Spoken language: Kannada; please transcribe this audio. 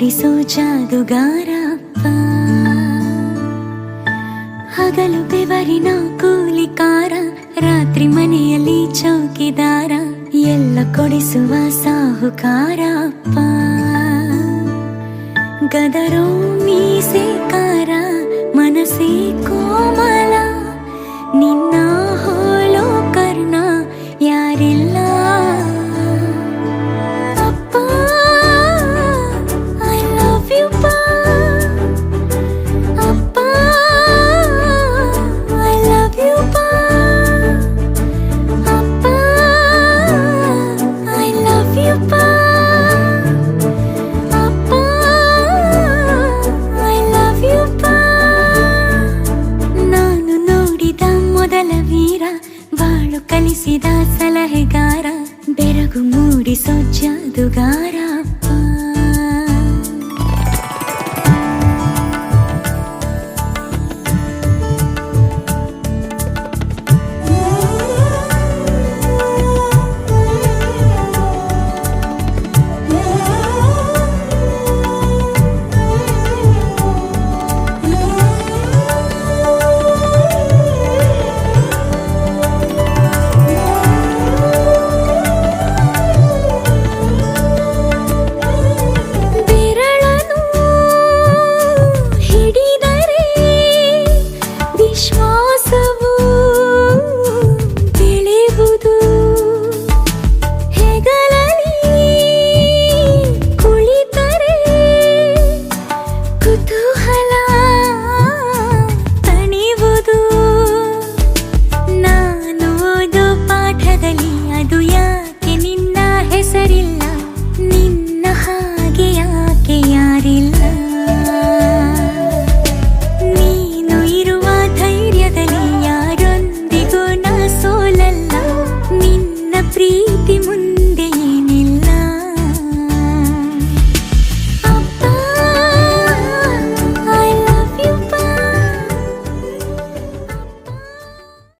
ಮೂಡಿಸೋ ಜಾದುಗಾರಪ್ಪ. ಹಗಲು ಬೆವರಿನ ಕೂಲಿಕಾರ, ರಾತ್ರಿ ಮನೆಯಲ್ಲಿ ಚೌಕಿದಾರ, ಎಲ್ಲ ಕೊಡಿಸುವ ಸಾಹುಕಾರಪ್ಪ. ಗದರೋ ಮೀಸೆಕಾರ, ಮನಸ್ಸೇ ಕೋಮಲ, ನಿನ್ನ ಹೋಲೋ ಕರ್ಣ ಯಾರಿಲ್ಲ. ಅಪ್ಪ ಐ ಲವ್ ಯು ಪಾ, ಅಪ್ಪ ಐ ಲವ್ ಯು ಪಾ, ಅಪ್ಪ ಐ ಲವ್ ಯು ಪಾ, ಅಪ್ಪ ಐ ಲವ್ ಯು ಪಾ. ನಾನು ನೋಡಿದ ಮೊದಲ ವೀರ, ಬಾಳು ಕಲಿಸಿದ ಸಲಹೆಗಾರ, ಬೆರಗು ಮೂಡಿಸೋ ಜಾದುಗಾರ.